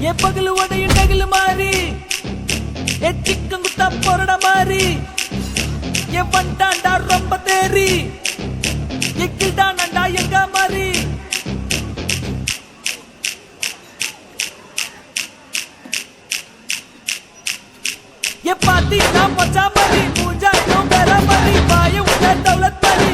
என் பகல் உடையும் நகல் மாறி என் சிக்கம் குத்தா பொருட மாறி என் வண்டாண்டா ரொம்ப தேறி எக்கில்டானண்டா எங்க மாறி என் பாத்தி நான் பச்சா மாறி மூஞ்சா நோங்கரா மாறி பாய உள்ள தௌலத் மாறி